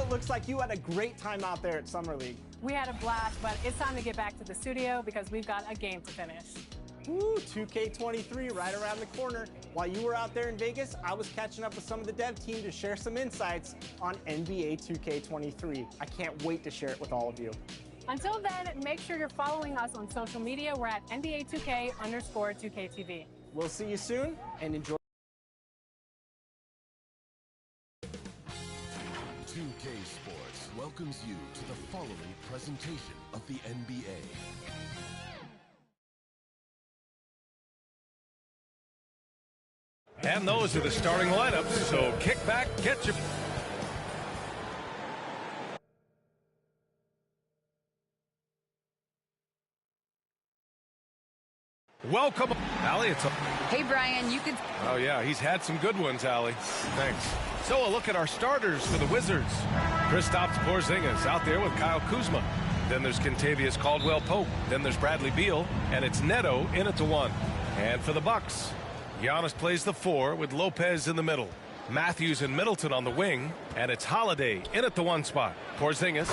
it looks like you had a great time out there at Summer League. We had a blast, but it's time to get back to the studio because we've got a game to finish. Woo, 2K23 right around the corner. While you were out there in Vegas, I was catching up with some of the dev team to share some insights on NBA 2K23. I can't wait to share it with all of you. Until then, make sure you're following us on social media. We're at NBA2k_2KTV. We'll see you soon, and enjoy. 2K Sports welcomes you to the following presentation of the NBA. And those are the starting lineups, so kick back, get your... Welcome, Allie. Hey, Brian, you could... Oh, yeah, he's had some good ones, Allie. Thanks. So a look at our starters for the Wizards. Kristaps Porzingis out there with Kyle Kuzma. Then there's Kentavious Caldwell-Pope. Then there's Bradley Beal, and it's Neto in at the 1. And for the Bucks, Giannis plays the 4 with Lopez in the middle. Matthews and Middleton on the wing, and it's Holiday in at the 1 spot. Porzingis.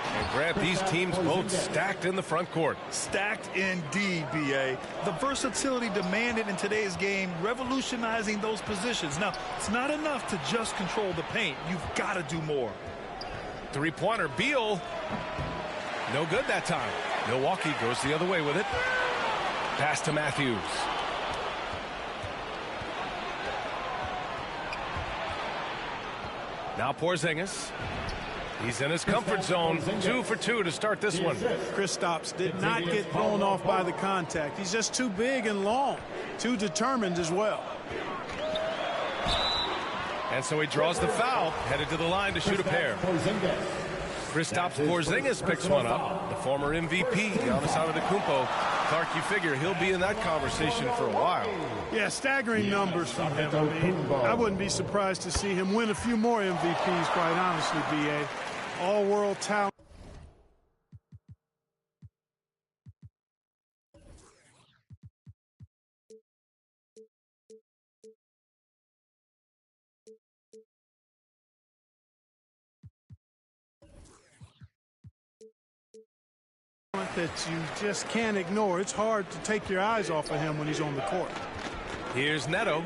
And Grant, these teams both stacked in the front court. Stacked indeed, B.A. The versatility demanded in today's game, revolutionizing those positions. Now, it's not enough to just control the paint. You've got to do more. Three-pointer, Beal. No good that time. Milwaukee goes the other way with it. Pass to Matthews. Now Porzingis. He's in his comfort zone. 2 for 2 to start this one. Kristaps did not get thrown off by the contact. He's just too big and long, too determined as well. And so he draws the foul, headed to the line to shoot a pair. Kristaps Porzingis picks one up. The former MVP, Giannis Antetokounmpo. Clark, you figure he'll be in that conversation for a while. Yeah, staggering numbers from him. I mean, I wouldn't be surprised to see him win a few more MVPs, quite honestly, B.A. All-world talent. That you just can't ignore. It's hard to take your eyes off of him when he's on the court. Here's Neto.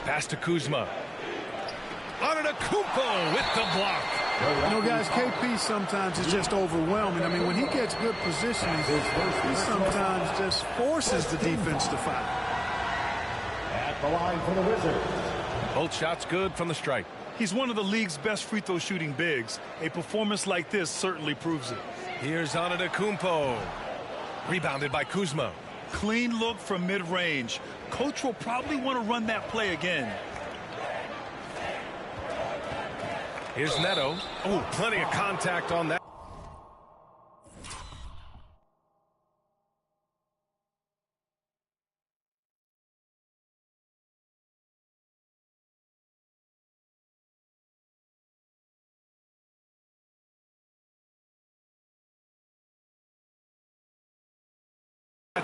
Pass to Kuzma. Antetokounmpo with the block. You know, guys, KP sometimes is just overwhelming. I mean, when he gets good positioning, he sometimes just forces the defense to foul. At the line for the Wizards. Both shots good from the stripe. He's one of the league's best free throw shooting bigs. A performance like this certainly proves it. Here's Antetokounmpo. Rebounded by Kuzma. Clean look from mid-range. Coach will probably want to run that play again. Here's Neto. Oh, plenty of contact on that.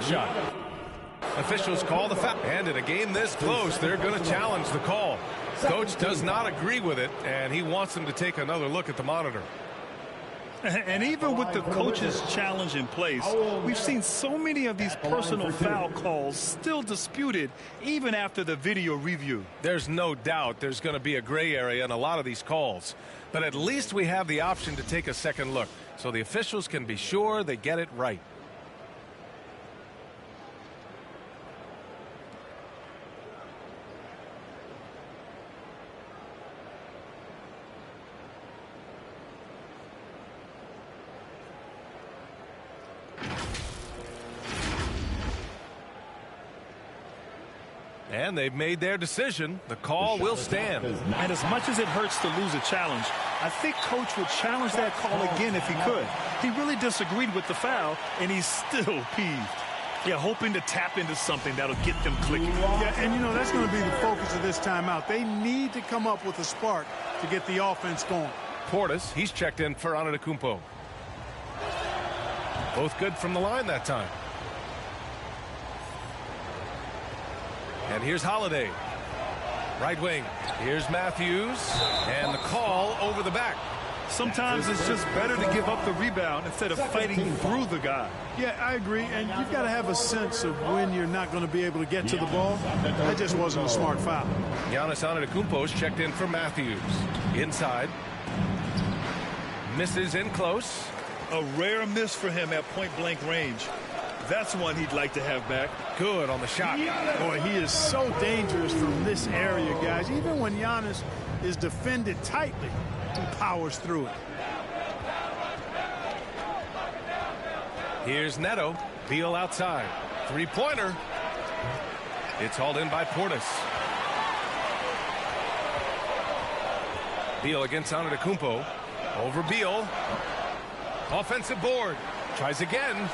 Shot. Officials call the foul. And in a game this close, they're going to challenge the call. Coach does not agree with it, and he wants them to take another look at the monitor. And even with the coach's challenge in place, we've seen so many of these personal foul calls still disputed even after the video review. There's no doubt there's going to be a gray area in a lot of these calls. But at least we have the option to take a second look, so the officials can be sure they get it right. And they've made their decision. The call will stand. And as much as it hurts to lose a challenge, I think Coach would challenge that call again if he could. He really disagreed with the foul, and he's still peeved. Yeah, hoping to tap into something that'll get them clicking. Yeah, and you know, that's going to be the focus of this timeout. They need to come up with a spark to get the offense going. Portis, he's checked in for Antetokounmpo. Both good from the line that time. And here's Holiday. Right wing. Here's Matthews. And the call over the back. Sometimes it's just better to give up the rebound instead of fighting through the guy. Yeah, I agree. And you've got to have a sense of when you're not going to be able to get to the ball. That just wasn't a smart foul. Giannis Antetokounmpo's checked in for Matthews. Inside. Misses in close. A rare miss for him at point-blank range. That's one he'd like to have back. Good on the shot. Boy, he is so dangerous from this area, guys. Even when Giannis is defended tightly, he powers through it. Here's Neto. Beal outside. Three-pointer. It's hauled in by Portis. Beal against Antetokounmpo. Over Beal. Offensive board. Tries again.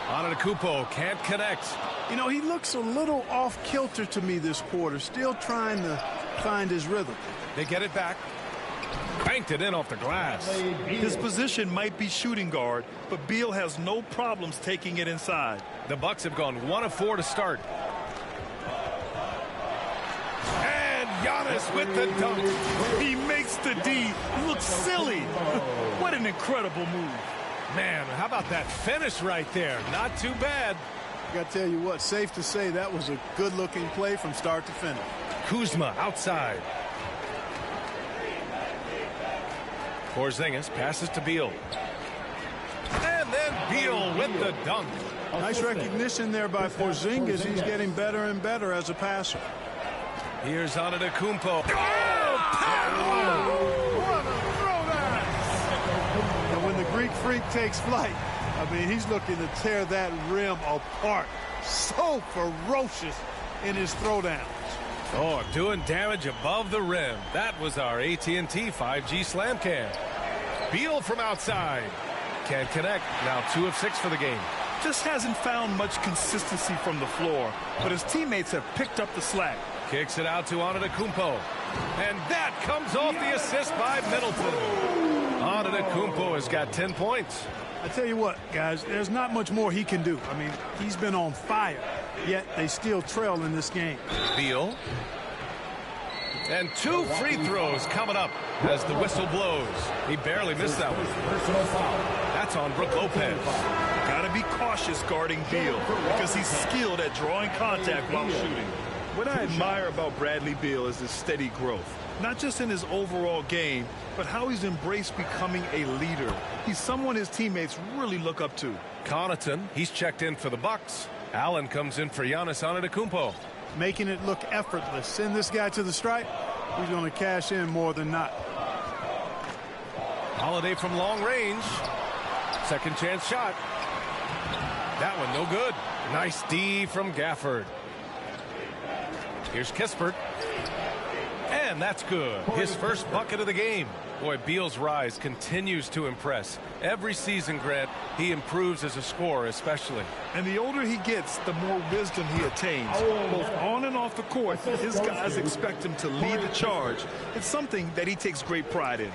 Antetokounmpo can't connect. You know, he looks a little off-kilter to me this quarter, still trying to find his rhythm. They get it back. Banked it in off the glass. His position might be shooting guard, but Beal has no problems taking it inside. The Bucks have gone 1 of 4 to start. And Giannis with the dunk. He makes the D look silly. What an incredible move. Man, how about that finish right there? Not too bad. I got to tell you what, safe to say that was a good-looking play from start to finish. Kuzma outside. Porzingis passes to Beal. And then Beal with the dunk. Nice recognition there by Porzingis. He's getting better and better as a passer. Here's Antetokounmpo. What a throwdown! And when the Greek Freak takes flight, I mean, he's looking to tear that rim apart. So ferocious in his throwdowns. Oh, doing damage above the rim. That was our AT&T 5G slam cam. Beal from outside. Can't connect. Now 2 of 6 for the game. Just hasn't found much consistency from the floor, but his teammates have picked up the slack. Kicks it out to Antetokounmpo. And that comes off the assist by Middleton. Antetokounmpo has got 10 points. I tell you what, guys, there's not much more he can do. I mean, he's been on fire, yet they still trail in this game. Beal. And 2 free throws coming up as the whistle blows. He barely missed that one. That's on Brook Lopez. Gotta be cautious guarding Beal because he's skilled at drawing contact while shooting. What I admire about Bradley Beal is his steady growth. Not just in his overall game, but how he's embraced becoming a leader. He's someone his teammates really look up to. Connaughton, he's checked in for the Bucks. Allen comes in for Giannis Antetokounmpo. Making it look effortless. Send this guy to the stripe. He's going to cash in more than not. Holiday from long range. Second chance shot. That one no good. Nice D from Gafford. Here's Kispert. And that's good. His first bucket of the game. Boy, Beal's rise continues to impress. Every season, Grant, he improves as a scorer especially. And the older he gets, the more wisdom he attains. Both on and off the court, his guys expect him to lead the charge. It's something that he takes great pride in.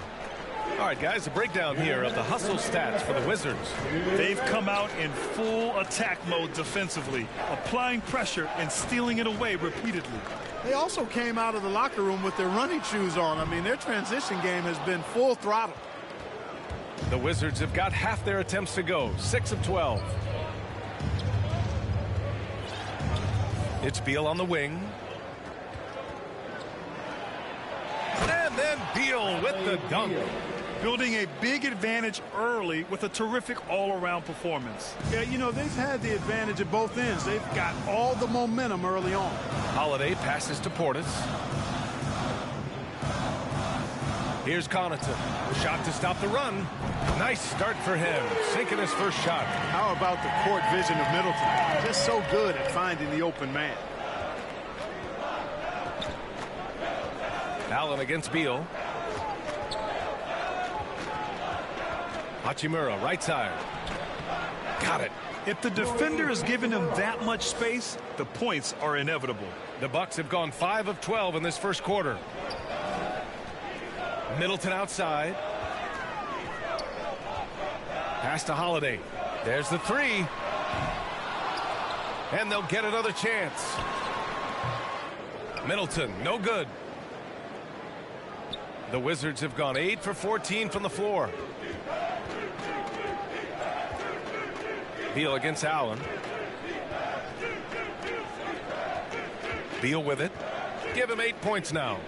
All right, guys, a breakdown here of the hustle stats for the Wizards. They've come out in full attack mode defensively, applying pressure and stealing it away repeatedly. They also came out of the locker room with their running shoes on. I mean, their transition game has been full throttle. The Wizards have got half their attempts to go, 6 of 12. It's Beal on the wing. And then Beal with the dunk. Building a big advantage early with a terrific all-around performance. Yeah, you know, they've had the advantage at both ends. They've got all the momentum early on. Holiday passes to Portis. Here's Connaughton. Shot to stop the run. Nice start for him. Sinking his first shot. How about the court vision of Middleton? Just so good at finding the open man. Allen against Beal. Hachimura, right side. Got it. If the defender is giving him that much space, the points are inevitable. The Bucks have gone 5 of 12 in this first quarter. Middleton outside. Pass to Holiday. There's the 3. And they'll get another chance. Middleton, no good. The Wizards have gone 8 for 14 from the floor. Beal against Allen. Beal with it. Give him 8 points now.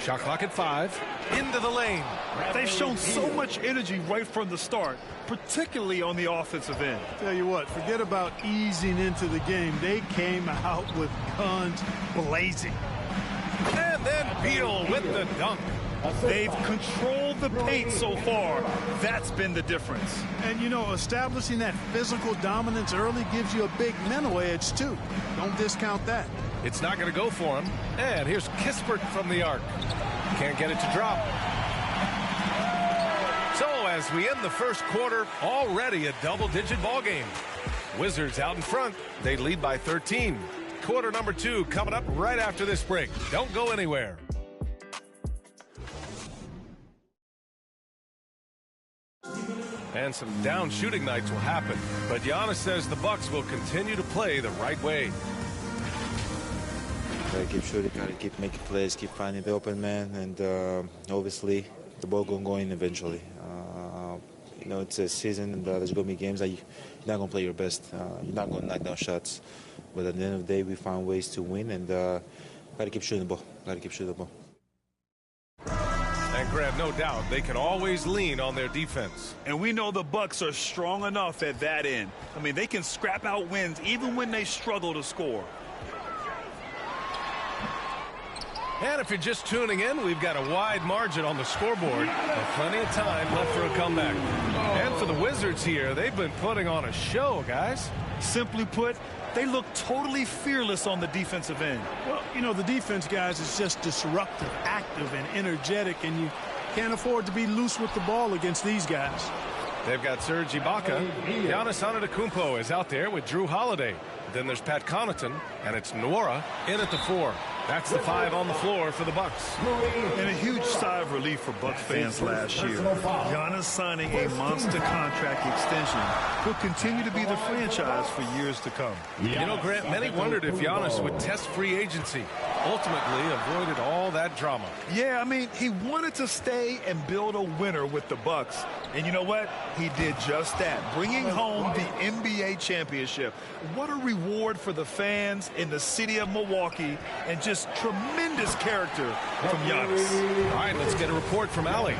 Shot clock at 5. Into the lane. They've shown so much energy right from the start, particularly on the offensive end. Tell you what, forget about easing into the game. They came out with guns blazing. And then Beal with the dunk. They've controlled the paint so far. That's been the difference. And, you know, establishing that physical dominance early gives you a big mental edge, too. Don't discount that. It's not going to go for him. And here's Kispert from the arc. Can't get it to drop. So as we end the first quarter, already a double-digit ball game. Wizards out in front. They lead by 13. Quarter number 2 coming up right after this break. Don't go anywhere. And some down shooting nights will happen. But Giannis says the Bucks will continue to play the right way. Gotta keep shooting, gotta keep making plays, keep finding the open man, and obviously the ball gonna go in eventually. You know, it's a season, and there's gonna be games that you're not gonna play your best. You're not gonna knock down shots, but at the end of the day, we found ways to win, and gotta keep shooting the ball. Gotta keep shooting the ball. And Grant, no doubt, they can always lean on their defense. And we know the Bucks are strong enough at that end. I mean, they can scrap out wins even when they struggle to score. And if you're just tuning in, we've got a wide margin on the scoreboard and plenty of time left for a comeback. And for the Wizards here, they've been putting on a show, guys. Simply put, they look totally fearless on the defensive end. Well, you know, the defense, guys, is just disruptive, active, and energetic, and you can't afford to be loose with the ball against these guys. They've got Serge Ibaka. Giannis Antetokounmpo is out there with Drew Holiday. Then there's Pat Connaughton, and it's Nwora in at the 4. That's the 5 on the floor for the Bucks. And a huge sigh of relief for Bucks fans last year. Giannis signing a monster contract extension will continue to be the franchise for years to come. You know, Grant, many wondered if Giannis would test free agency. Ultimately avoided all that drama. Yeah, I mean, he wanted to stay and build a winner with the Bucks. And you know what? He did just that, bringing home the NBA championship. What a reward for the fans in the city of Milwaukee, and just tremendous character from Giannis. All right, let's get a report from Allie.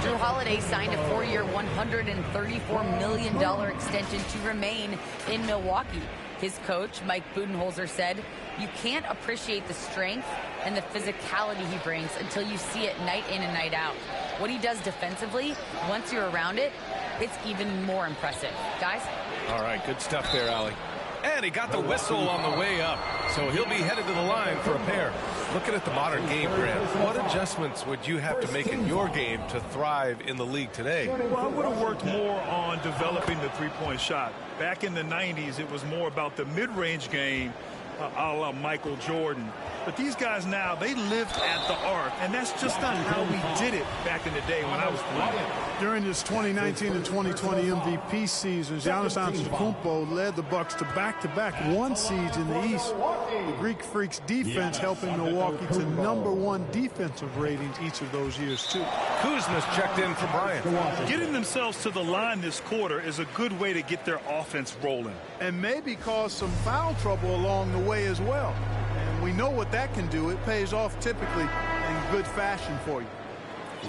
Drew Holiday signed a 4-year, $134 million extension to remain in Milwaukee. His coach, Mike Budenholzer, said, "You can't appreciate the strength and the physicality he brings until you see it night in and night out. What he does defensively, once you're around it, it's even more impressive." Guys? All right, good stuff there, Allie. And he got the whistle on the way up, so he'll be headed to the line for a pair. Looking at the modern game, Grant, what adjustments would you have to make in your game to thrive in the league today? Well, I would have worked more on developing the three-point shot. Back in the 90s, it was more about the mid-range game, a la Michael Jordan. But these guys now, they lived at the arc, and that's just not how we did it back in the day when I was playing. During his 2019 and 2020 MVP seasons, Giannis Antetokounmpo led the Bucks to back-to-back 1 seeds in the East. The Greek Freaks defense helping Milwaukee to #1 defensive ratings each of those years, too. Kuzma's checked in for Bryant. Getting themselves to the line this quarter is a good way to get their offense rolling. And maybe cause some foul trouble along the way as well. And we know what that can do. It pays off typically in good fashion for you.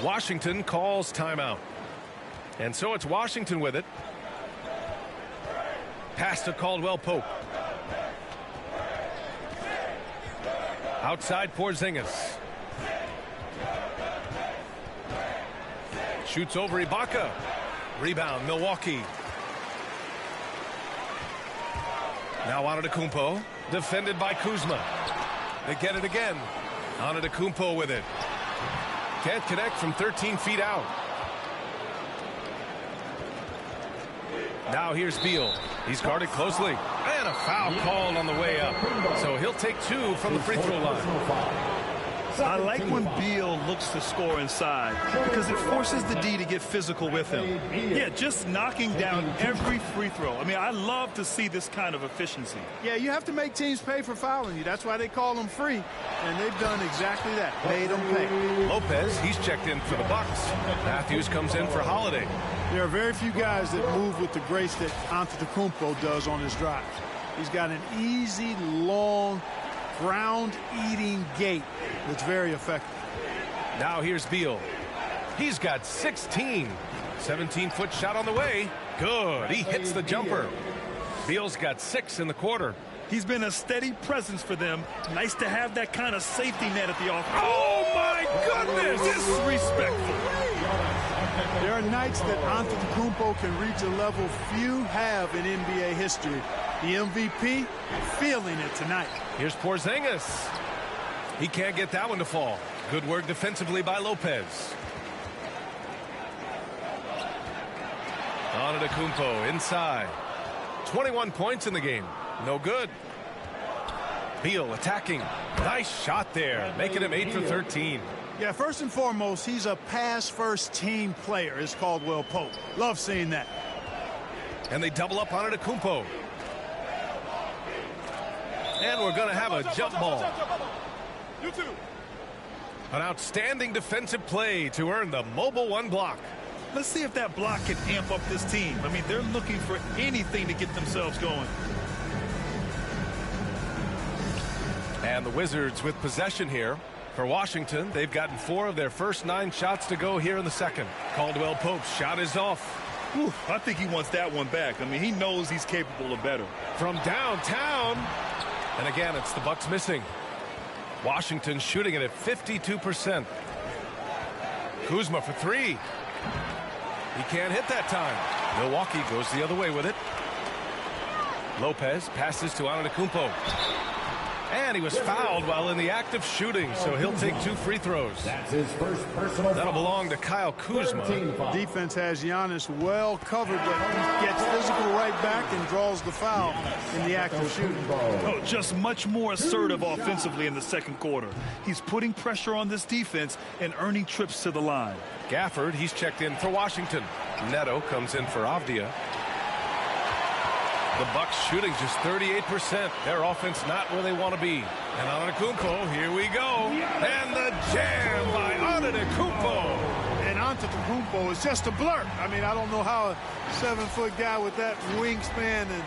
Washington calls timeout. And so it's Washington with it. Pass to Caldwell Pope. Outside Porzingis. Shoots over Ibaka. Rebound Milwaukee. Now Antetokounmpo. Defended by Kuzma. They get it again. Antetokounmpo with it. Can't connect from 13 feet out. Now here's Beal. He's guarded closely. And a foul called on the way up. So he'll take 2 from the free throw line. I like when Beal looks to score inside because it forces the D to get physical with him. Yeah, just knocking down every free throw. I mean, I love to see this kind of efficiency. Yeah, you have to make teams pay for fouling you. That's why they call them free. And they've done exactly that. Made them pay. Lopez, he's checked in for the Bucks. Matthews comes in for Holiday. There are very few guys that move with the grace that Antetokounmpo does on his drive. He's got an easy, long, ground-eating gait that's very effective. Now here's Beal. He's got 16. 17-foot shot on the way. Good. He hits the jumper. Beal's got 6 in the quarter. He's been a steady presence for them. Nice to have that kind of safety net at the offense. Oh, my goodness! Disrespectful. There are nights that Antetokounmpo can reach a level few have in NBA history. The MVP feeling it tonight. Here's Porzingis. He can't get that one to fall. Good work defensively by Lopez. Antetokounmpo inside. 21 points in the game. No good. Beal attacking. Nice shot there, making him 8 for 13. Yeah, first and foremost, he's a pass-first team player, is Caldwell Pope. Love seeing that. And they double up on Antetokounmpo. And we're going to have a jump ball. An outstanding defensive play to earn the mobile 1 block. Let's see if that block can amp up this team. I mean, they're looking for anything to get themselves going. And the Wizards with possession here. For Washington, they've gotten 4 of their first 9 shots to go here in the second. Caldwell Pope's shot is off. Whew, I think he wants that one back. I mean, he knows he's capable of better. From downtown. And again, it's the Bucks missing. Washington shooting it at 52%. Kuzma for 3. He can't hit that time. Milwaukee goes the other way with it. Lopez passes to Antetokounmpo. And he was fouled while in the act of shooting, so he'll take 2 free throws. That's his first personal That'll belong to Kyle Kuzma. Defense has Giannis well covered, but he gets physical right back and draws the foul in the act of shooting. Oh, just much more assertive offensively in the second quarter. He's putting pressure on this defense and earning trips to the line. Gafford, he's checked in for Washington. Neto comes in for Avdia. The Bucks shooting just 38%. Their offense not where they want to be. And Antetokounmpo, here we go. And the jam by Antetokounmpo. And Antetokounmpo is just a blur. I mean, I don't know how a 7-foot guy with that wingspan and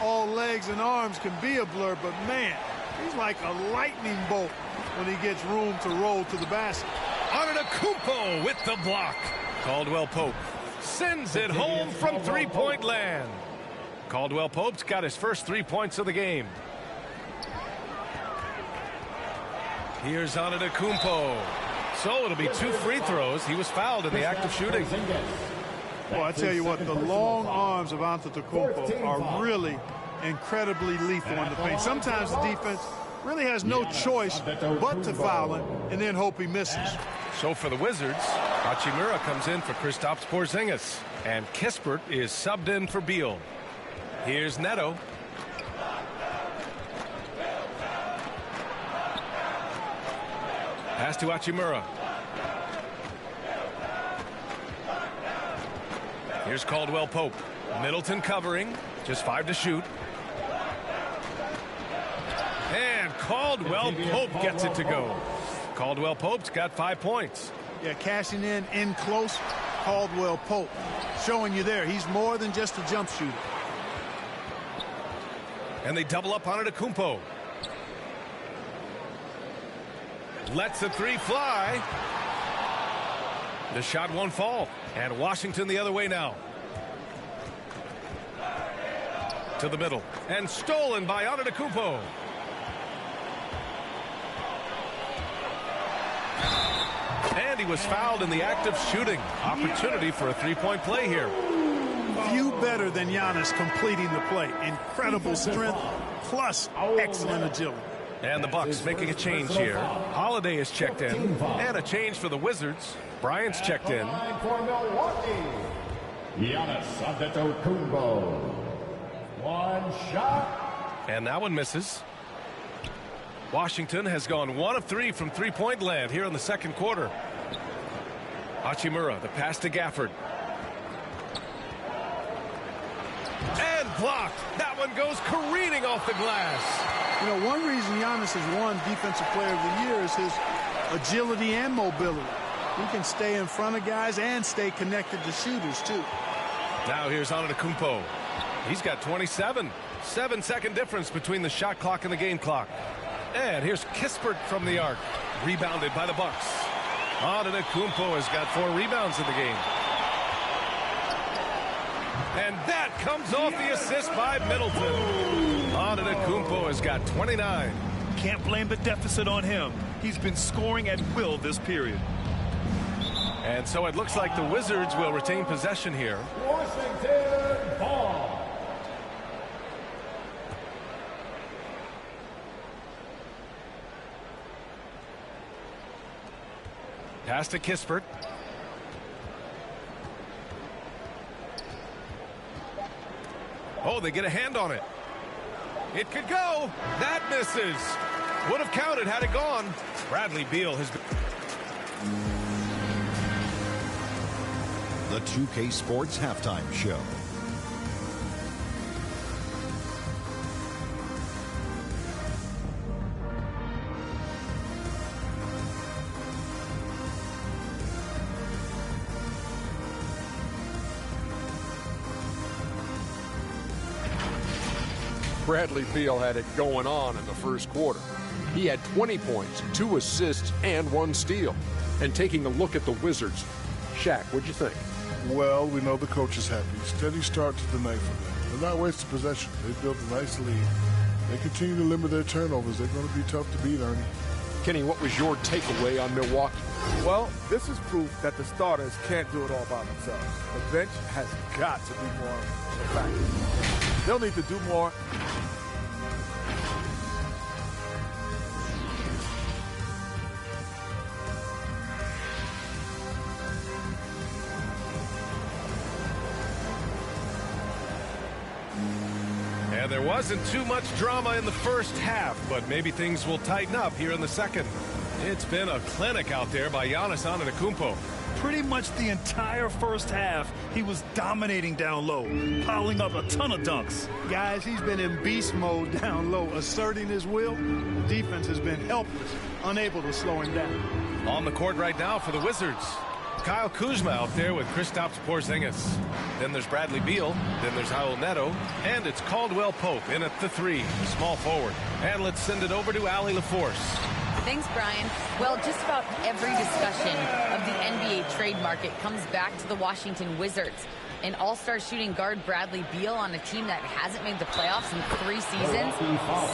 all legs and arms can be a blur, but man, he's like a lightning bolt when he gets room to roll to the basket. Antetokounmpo with the block. Caldwell Pope sends it home from three-point land. Caldwell Pope's got his first 3 points of the game. Here's Antetokounmpo. So it'll be 2 free throws. He was fouled in the act of shooting. Well, I tell you what, the long arms of Antetokounmpo are really incredibly lethal in the paint. Sometimes the defense really has no choice but to foul him and then hope he misses. So for the Wizards, Hachimura comes in for Kristaps Porzingis. And Kispert is subbed in for Beal. Here's Neto. Pass to Hachimura. Here's Caldwell Pope. Middleton covering. Just 5 to shoot. And Caldwell Pope gets it to go. Caldwell Pope's got 5 points. Yeah, cashing in close. Caldwell Pope showing you there. He's more than just a jump shooter. And they double up on Antetokounmpo. Lets the 3 fly. The shot won't fall. And Washington the other way now. To the middle. And stolen by Antetokounmpo. And he was fouled in the act of shooting. Opportunity for a 3-point play here. Few better than Giannis completing the play. Incredible strength plus excellent agility. And the Bucks making a change here. Holiday is checked in. And a change for the Wizards. Bryant's checked in. Giannis Antetokounmpo. One shot. And that one misses. Washington has gone 1 of 3 from three-point land here in the second quarter. Hachimura, the pass to Gafford. And blocked. That one goes careening off the glass. You know, one reason Giannis has won Defensive Player of the Year is his agility and mobility. He can stay in front of guys and stay connected to shooters, too. Now here's Antetokounmpo. He's got 27. 7-second difference between the shot clock and the game clock. And here's Kispert from the arc. Rebounded by the Bucks. Antetokounmpo has got 4 rebounds in the game. And that comes off the assist by Middleton. Antetokounmpo has got 29. Can't blame the deficit on him. He's been scoring at will this period. And so it looks like the Wizards will retain possession here. Washington ball. Pass to Kispert. Oh, they get a hand on it. It could go. That misses. Would have counted had it gone. Bradley Beal has been... The 2K Sports Halftime Show. Bradley Beal had it going on in the first quarter. He had 20 points, 2 assists, and 1 steal. And taking a look at the Wizards, Shaq, what'd you think? Well, we know the coach is happy. Steady start to the night for them. They're not wasting possession. They built a nice lead. They continue to limit their turnovers. They're going to be tough to beat, Ernie. Kenny, what was your takeaway on Milwaukee? Well, this is proof that the starters can't do it all by themselves. The bench has got to be more effective. They'll need to do more. And there wasn't too much drama in the first half, but maybe things will tighten up here in the second. It's been a clinic out there by Giannis Antetokounmpo. Pretty much the entire first half, he was dominating down low, piling up a ton of dunks. Guys, he's been in beast mode down low, asserting his will. The defense has been helpless, unable to slow him down. On the court right now for the Wizards, Kyle Kuzma out there with Kristaps Porzingis. Then there's Bradley Beal. Then there's Raul Neto. And it's Caldwell Pope in at the 3, small forward. And let's send it over to Allie LaForce. Thanks, Brian. Well, just about every discussion of the NBA trade market comes back to the Washington Wizards. An all-star shooting guard Bradley Beal on a team that hasn't made the playoffs in 3 seasons.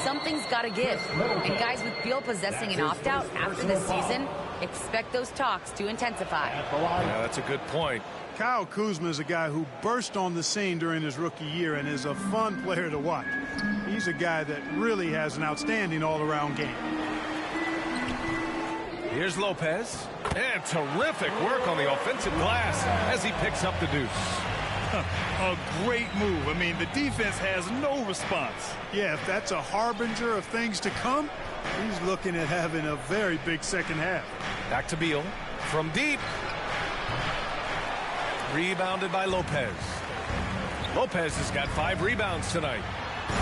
Something's got to give. And guys, with Beal possessing an opt-out after this season, expect those talks to intensify. Yeah, that's a good point. Kyle Kuzma is a guy who burst on the scene during his rookie year and is a fun player to watch. He's a guy that really has an outstanding all-around game. Here's Lopez. And terrific work on the offensive glass as he picks up the deuce. A great move. I mean, the defense has no response. Yeah, if that's a harbinger of things to come, he's looking at having a very big second half. Back to Beal from deep. Rebounded by Lopez. Lopez has got 5 rebounds tonight.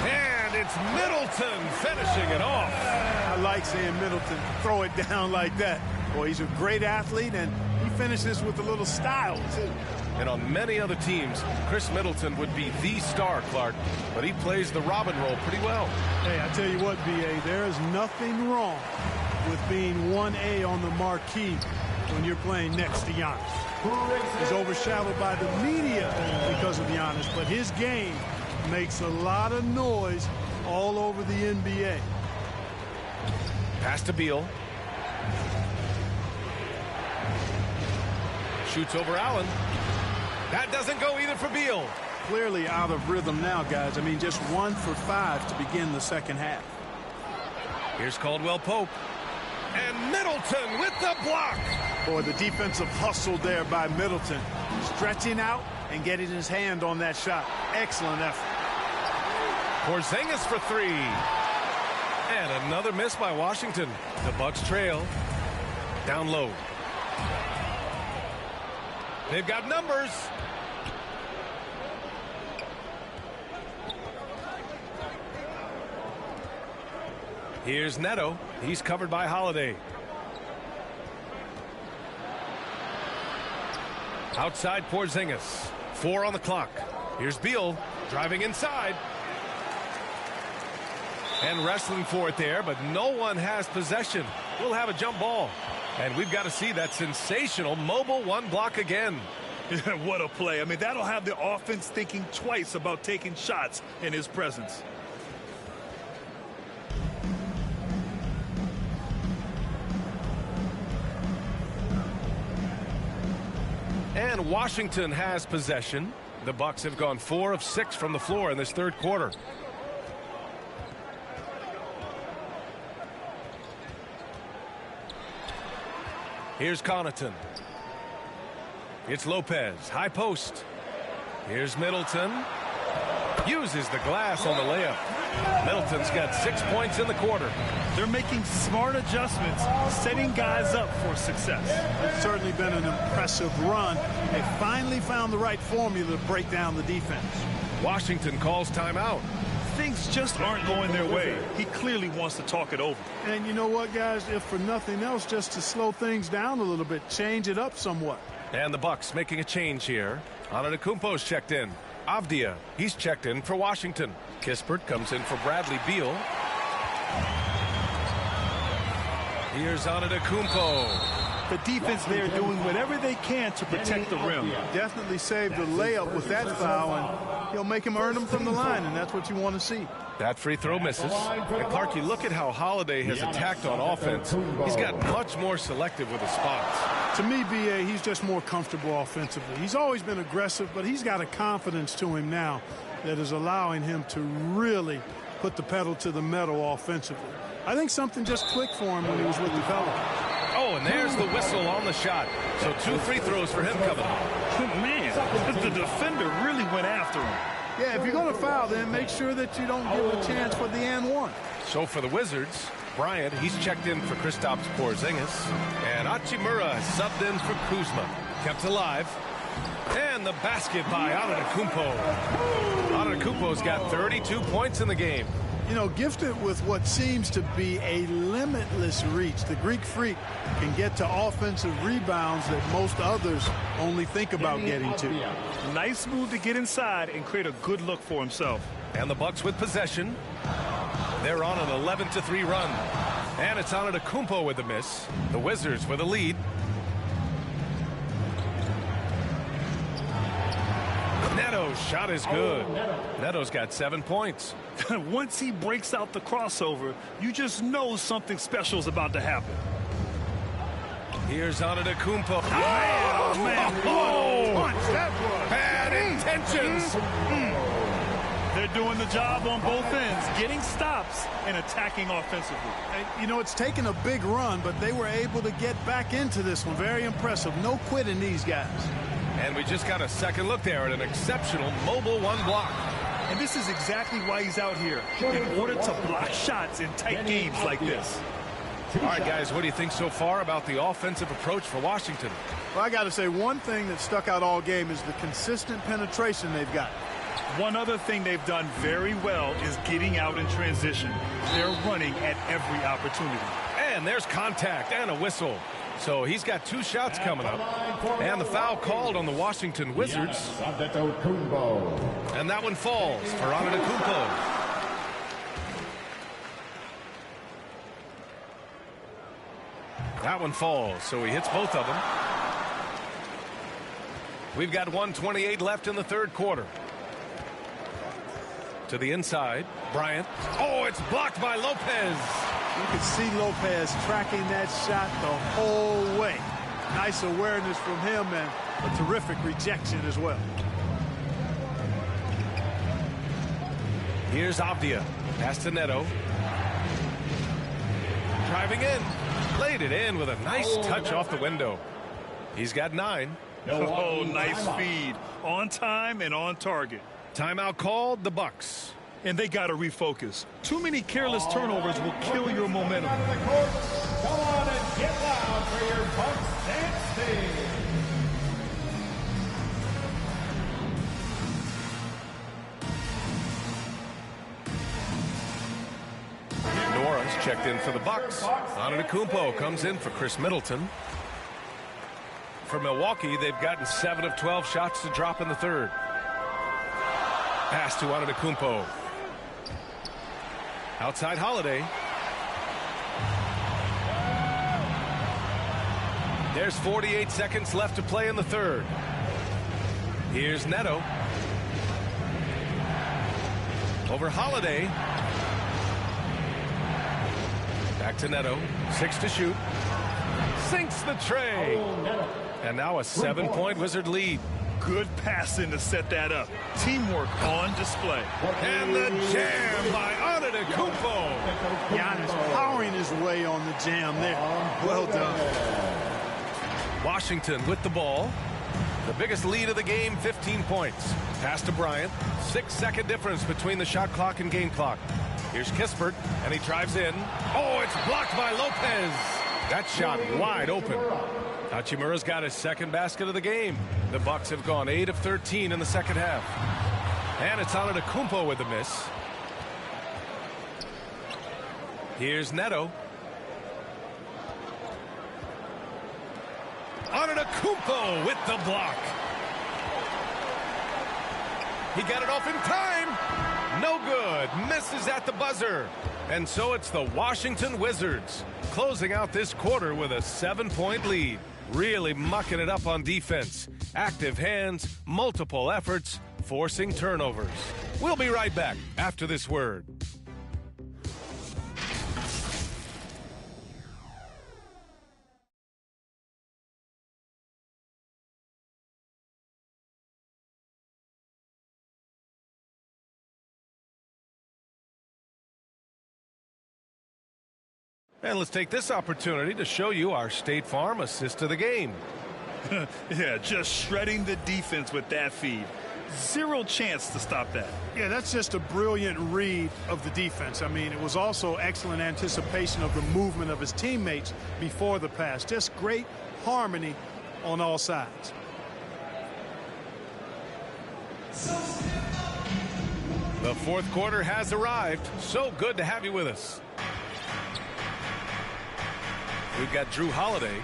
And it's Middleton finishing it off. I like seeing Middleton throw it down like that. Boy, he's a great athlete, and he finishes with a little style, too. And on many other teams, Chris Middleton would be the star, Clark. But he plays the Robin role pretty well. Hey, I tell you what, B.A., there is nothing wrong with being 1A on the marquee when you're playing next to Giannis. He's overshadowed by the media because of Giannis, but his game makes a lot of noise all over the NBA. Pass to Beal. Shoots over Allen. That doesn't go either for Beal. Clearly out of rhythm now, guys. I mean, just 1 for 5 to begin the second half. Here's Caldwell Pope. And Middleton with the block. Boy, the defensive hustle there by Middleton. Stretching out and getting his hand on that shot. Excellent effort. Porzingis for 3. And another miss by Washington. The Bucks trail. Down low. They've got numbers. Here's Neto. He's covered by Holiday. Outside Porzingis. 4 on the clock. Here's Beal driving inside. And wrestling for it there, but no one has possession. We'll have a jump ball. And we've got to see that sensational mobile one block again. What a play. I mean, that'll have the offense thinking twice about taking shots in his presence. And Washington has possession. The Bucks have gone 4 of 6 from the floor in this third quarter. Here's Connaughton. It's Lopez. High post. Here's Middleton. Uses the glass on the layup. Middleton's got 6 points in the quarter. They're making smart adjustments, setting guys up for success. It's certainly been an impressive run. They finally found the right formula to break down the defense. Washington calls timeout. Things just aren't going their way. He clearly wants to talk it over. And you know what, guys? If for nothing else, just to slow things down a little bit, change it up somewhat. And the Bucks making a change here. Antetokounmpo's checked in. Avdia, he's checked in for Washington. Kispert comes in for Bradley Beal. Here's Antetokounmpo. The defense there doing whatever they can to protect the rim. Definitely saved the layup with that foul, and he'll make him earn them from the line, and that's what you want to see. That free throw misses. And Clark, you look at how Holiday has attacked on offense. He's got much more selective with his spots. To me, B.A., he's just more comfortable offensively. He's always been aggressive, but he's got a confidence to him now that is allowing him to really put the pedal to the metal offensively. I think something just clicked for him when he was with the Pelicans. Oh, and there's the whistle on the shot. So 2 free throws for him coming up. Man, the defender really went after him. Yeah, if you're going to foul, then make sure that you don't give a chance for the and one. So for the Wizards, Bryant, he's checked in for Kristaps Porzingis. And Hachimura subbed in for Kuzma. Kept alive. And the basket by Antetokounmpo. Antetokounmpo's got 32 points in the game. You know, gifted with what seems to be a limitless reach, the Greek Freak can get to offensive rebounds that most others only think about getting to. Nice move to get inside and create a good look for himself. And the Bucks with possession. They're on an 11-3 run. And it's Antetokounmpo with the miss. The Wizards with a lead. Neto's shot is good. Neto's got 7 points. Once he breaks out the crossover, you just know something special is about to happen. Here's Antetokounmpo. Oh, man. Oh, punch that was. Bad intentions. They're doing the job on both ends, getting stops and attacking offensively. You know, it's taken a big run, but they were able to get back into this one. Very impressive. No quitting these guys. And we just got a second look there at an exceptional mobile one block. And this is exactly why he's out here, in order to block shots in tight games like this. All right, guys, what do you think so far about the offensive approach for Washington? Well, I got to say, one thing that stuck out all game is the consistent penetration they've got. One other thing they've done very well is getting out in transition. They're running at every opportunity. And there's contact and a whistle. So he's got 2 shots coming up. And the foul called on the Washington Wizards. And that one falls for Antetokounmpo. That one falls, so he hits both of them. We've got 1:28 left in the third quarter. To the inside, Bryant. Oh, it's blocked by Lopez. You can see Lopez tracking that shot the whole way. Nice awareness from him and a terrific rejection as well. Here's Avdia. Pass to Neto. Driving in. Laid it in with a nice touch off the window. He's got 9. Oh, nice feed. On time and on target. Timeout called, the Bucks. and they got to refocus. Too many careless turnovers will kill your momentum. Come on and get loud for your Bucks dance team. Nora's checked in for the Bucks. Antetokounmpo comes in for Chris Middleton. For Milwaukee, they've gotten 7 of 12 shots to drop in the third. Pass to Antetokounmpo. Outside Holiday. There's 48 seconds left to play in the third. Here's Neto. Over Holiday. Back to Neto. 6 to shoot. Sinks the tray. And now a 7-point Wizard lead. Good passing to set that up. Teamwork on display. And the jam by Antetokounmpo. Giannis powering his way on the jam there. Well done. Washington with the ball. The biggest lead of the game, 15 points. Pass to Bryant. 6-second difference between the shot clock and game clock. Here's Kispert, and he drives in. Oh, it's blocked by Lopez. That shot wide open. Hachimura's got his second basket of the game. The Bucks have gone 8 of 13 in the second half. And it's Antetokounmpo with the miss. Here's Neto. Antetokounmpo with the block. He got it off in time. No good. Misses at the buzzer. And so it's the Washington Wizards closing out this quarter with a 7-point lead. Really mucking it up on defense. Active hands, multiple efforts, forcing turnovers. We'll be right back after this word. And let's take this opportunity to show you our State Farm assist of the game. Yeah, just shredding the defense with that feed. Zero chance to stop that. Yeah, that's just a brilliant read of the defense. I mean, it was also excellent anticipation of the movement of his teammates before the pass. Just great harmony on all sides. The fourth quarter has arrived. So good to have you with us. We've got Drew Holiday,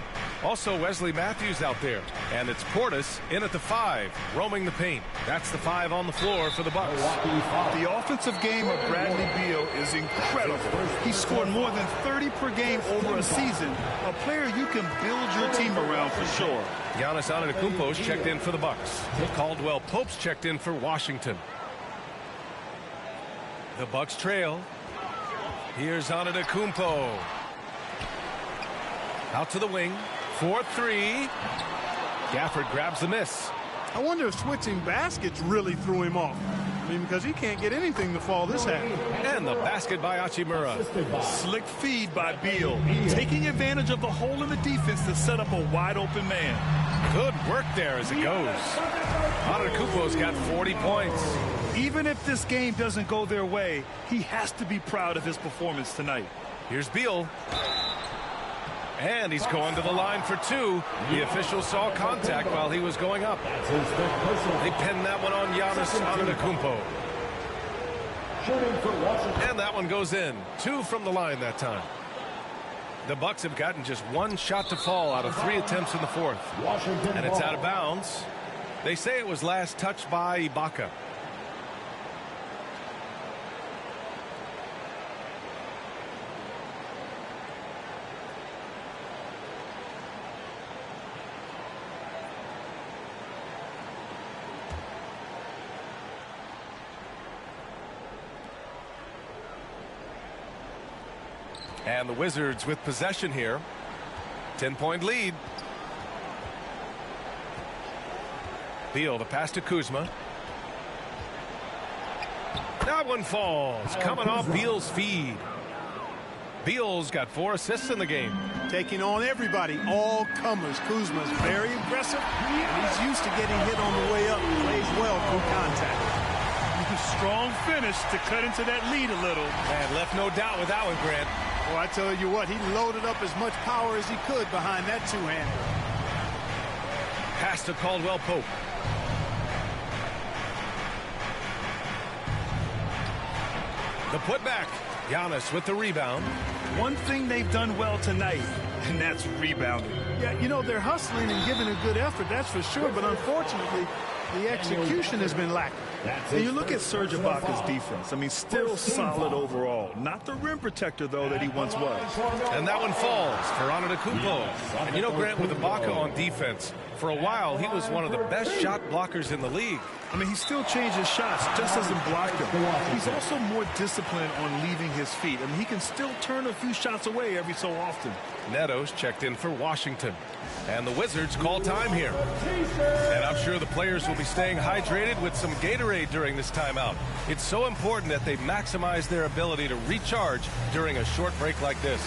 also Wesley Matthews out there, and it's Portis in at the 5, roaming the paint. That's the 5 on the floor for the Bucks. The offensive game of Bradley Beal is incredible. He scored more than 30 per game over a season, a player you can build your team around for sure. Giannis Antetokounmpo's checked in for the Bucks. Caldwell Pope's checked in for Washington. The Bucks trail. Here's Antetokounmpo. Out to the wing. 4-3. Gafford grabs the miss. I wonder if switching baskets really threw him off. I mean, because he can't get anything to fall this half. And the basket by Hachimura. Slick feed by Beal. Taking advantage of the hole in the defense to set up a wide open man. Good work there as it goes. Antetokounmpo's got 40 points. Even if this game doesn't go their way, he has to be proud of his performance tonight. Here's Beal. And he's going to the line for 2. The official saw contact while he was going up. They pinned that one on Giannis Antetokounmpo. And that one goes in. 2 from the line that time. The Bucks have gotten just 1 shot to fall out of 3 attempts in the fourth. And it's out of bounds. They say it was last touched by Ibaka. And the Wizards with possession here. 10-point lead. Beal, the pass to Kuzma. That one falls. Coming off Beal's feed. Beal's got 4 assists in the game. Taking on everybody, all comers. Kuzma's very aggressive, and he's used to getting hit on the way up. Plays well through contact. You can strong finish to cut into that lead a little. And left no doubt with that one, Grant. Well, I tell you what, he loaded up as much power as he could behind that two-hander. Pass to Caldwell Pope. The putback. Giannis with the rebound. One thing they've done well tonight, and that's rebounding. Yeah, you know, they're hustling and giving a good effort, that's for sure, but unfortunately, the execution has been lacking. And you look at Serge Ibaka's defense. I mean, still solid overall. Not the rim protector, though, that he once was. And that one falls for Antetokounmpo. And you know, Grant, with Ibaka on defense, for a while, he was one of the best shot blockers in the league. I mean, he still changes shots, just doesn't block them. He's also more disciplined on leaving his feet. I mean, he can still turn a few shots away every so often. Neto's checked in for Washington. And the Wizards call time here. And I'm sure the players will be staying hydrated with some Gatorade during this timeout. It's so important that they maximize their ability to recharge during a short break like this.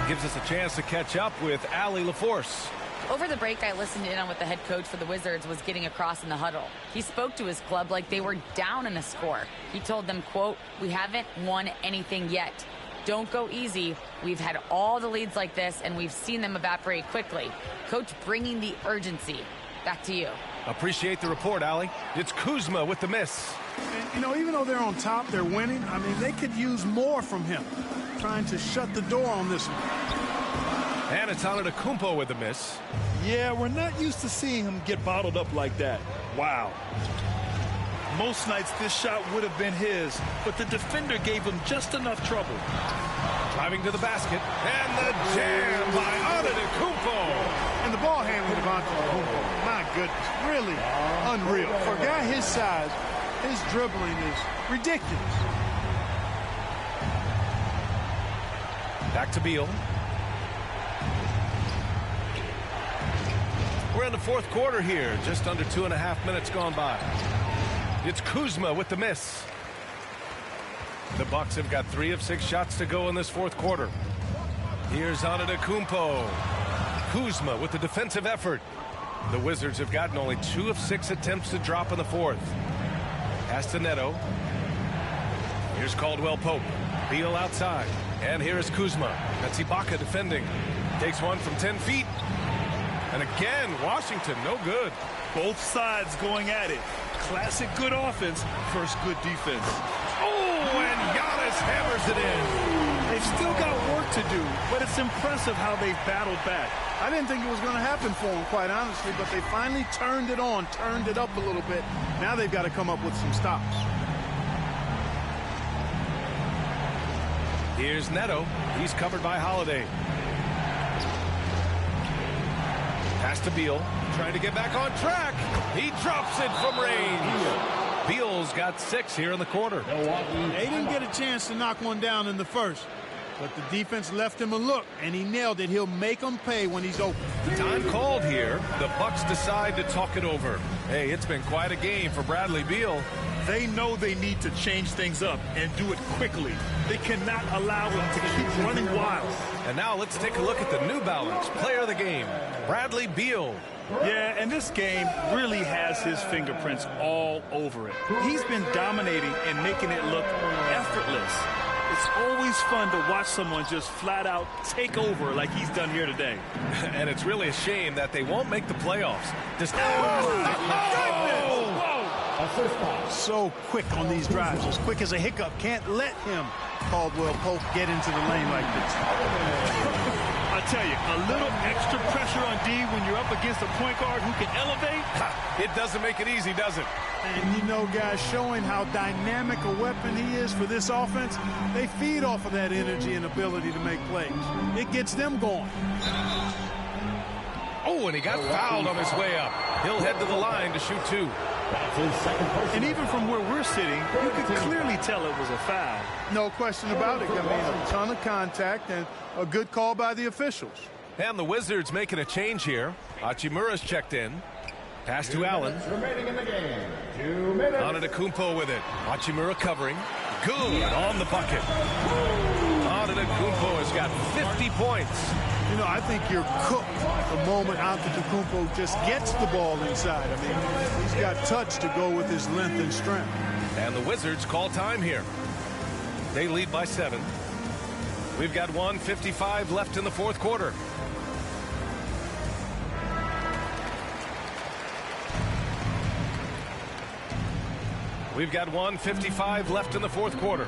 Gives us a chance to catch up with Allie LaForce. Over the break, I listened in on what the head coach for the Wizards was getting across in the huddle. He spoke to his club like they were down in a score. He told them, quote, "We haven't won anything yet. Don't go easy. We've had all the leads like this, and we've seen them evaporate quickly." Coach bringing the urgency. Back to you. Appreciate the report, Allie. It's Kuzma with the miss. And, you know, even though they're on top, they're winning. I mean, they could use more from him. Trying to shut the door on this one. And it's Antetokounmpo with the miss. Yeah, we're not used to seeing him get bottled up like that. Wow. Most nights this shot would have been his, but the defender gave him just enough trouble. Driving to the basket, and the jam by Antetokounmpo. And the ball handling of Antetokounmpo, my goodness, really unreal. For a guy his size, his dribbling is ridiculous. Back to Beal. We're in the fourth quarter here, just under 2.5 minutes gone by. It's Kuzma with the miss. The Bucks have got 3 of 6 shots to go in this fourth quarter. Here's Antetokounmpo. Kuzma with the defensive effort. The Wizards have gotten only 2 of 6 attempts to drop in the fourth. Pass to Neto. Here's Caldwell Pope. Beal outside. And here is Kuzma. That's Ibaka defending. Takes one from 10 feet. And again, Washington, no good. Both sides going at it. Classic good offense versus good defense. Oh, and Giannis hammers it in. They've still got work to do, but it's impressive how they've battled back. I didn't think it was going to happen for them, quite honestly, but they finally turned it on, turned it up a little bit. Now they've got to come up with some stops. Here's Neto. He's covered by Holiday. Pass to Beal. Trying to get back on track. He drops it from range. Beal's got 6 here in the quarter. They didn't get a chance to knock one down in the first, but the defense left him a look, and he nailed it. He'll make them pay when he's open. Time called here. The Bucks decide to talk it over. Hey, it's been quite a game for Bradley Beal. They know they need to change things up and do it quickly. They cannot allow him to keep running wild. And now let's take a look at the New Balance player of the game, Bradley Beal. Yeah, and this game really has his fingerprints all over it. He's been dominating and making it look effortless. It's always fun to watch someone just flat out take over like he's done here today. And it's really a shame that they won't make the playoffs. So quick on these drives, as quick as a hiccup. Can't let him, Caldwell Pope, get into the lane like this. I tell you, a little extra pressure on D when you're up against a point guard who can elevate. It doesn't make it easy, does it? And you know, guys, showing how dynamic a weapon he is for this offense, they feed off of that energy and ability to make plays. It gets them going. Oh, and he got fouled on his way up. He'll head to the line to shoot 2. And even from where we're sitting, you could clearly tell it was a foul. No question about it. I mean, a ton of contact and a good call by the officials. And the Wizards making a change here. Hachimura's checked in. Pass to Allen. Remaining in the game. 2 minutes. Antetokounmpo with it. Hachimura covering. Good on the bucket. Antetokounmpo has got 50 points. You know, I think you're cooked the moment Antetokounmpo just gets the ball inside. I mean, he's got touch to go with his length and strength. And the Wizards call time here. They lead by 7. We've got 1:55 left in the fourth quarter. We've got 1:55 left in the fourth quarter.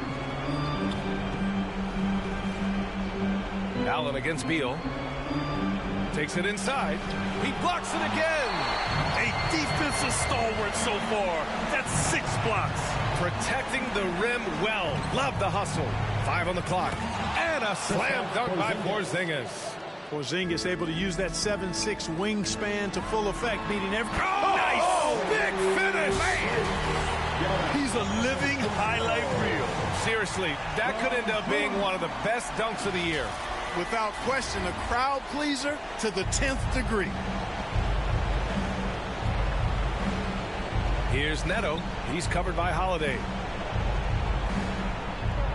Allen against Beal. Takes it inside. He blocks it again. A defensive stalwart so far. That's 6 blocks. Protecting the rim well. Love the hustle. 5 on the clock. And a slam dunk by Porzingis. Porzingis able to use that 7'6" wingspan to full effect, beating every... Oh, nice! Big finish! He's a living highlight reel. Seriously, that could end up being one of the best dunks of the year. Without question, a crowd pleaser to the 10th degree. Here's Neto. He's covered by Holiday.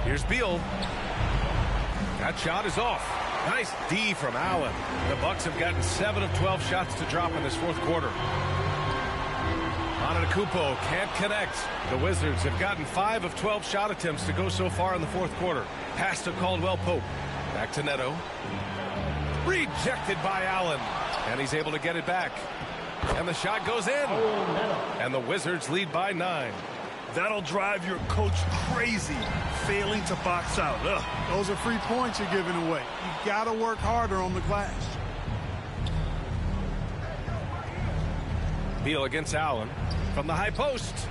Here's Beal. That shot is off. Nice D from Allen. The Bucks have gotten 7 of 12 shots to drop in this fourth quarter. Antetokounmpo can't connect. The Wizards have gotten 5 of 12 shot attempts to go so far in the fourth quarter. Pass to Caldwell Pope. Back to Neto. Rejected by Allen. And he's able to get it back. And the shot goes in. And the Wizards lead by 9. That'll drive your coach crazy, failing to box out. Ugh. Those are free points you're giving away. You've got to work harder on the glass. Beal against Allen from the high post.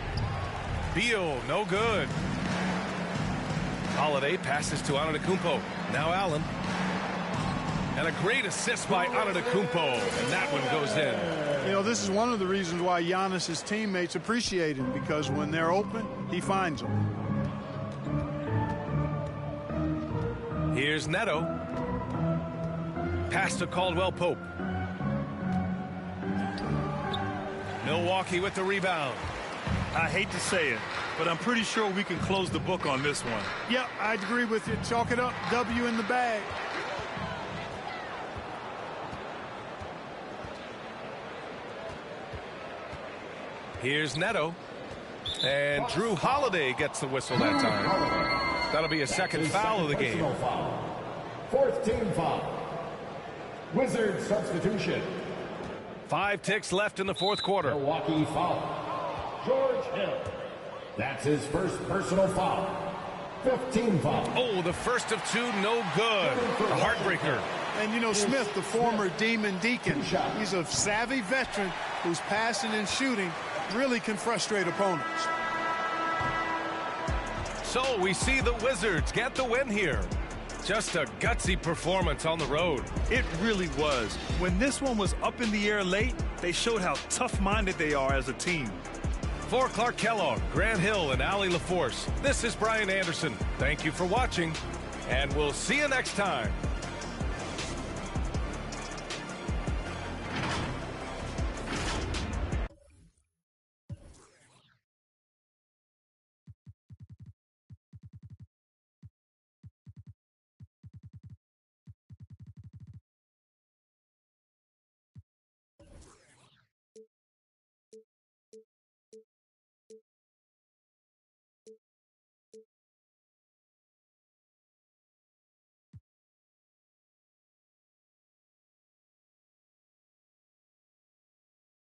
Beal, no good. Holiday passes to Antetokounmpo. Now Allen. And a great assist by Antetokounmpo. And that one goes in. You know, this is one of the reasons why Giannis's teammates appreciate him, because when they're open, he finds them. Here's Neto. Pass to Caldwell Pope. Milwaukee with the rebound. I hate to say it, but I'm pretty sure we can close the book on this one. Yep, I'd agree with you. Chalk it up. W in the bag. Here's Neto. And Drew Holiday gets the whistle that time. That'll be a second foul of the game. Fourth team foul. Wizards substitution. 5 ticks left in the fourth quarter. Milwaukee foul. George Hill. That's his first personal foul. 15 foul. Oh, the first of 2, no good. A heartbreaker. And you know, Smith, the former Demon Deacon, he's a savvy veteran whose passing and shooting really can frustrate opponents. So we see the Wizards get the win here. Just a gutsy performance on the road. It really was. When this one was up in the air late, they showed how tough-minded they are as a team. For Clark Kellogg, Grant Hill, and Allie LaForce, this is Brian Anderson. Thank you for watching, and we'll see you next time.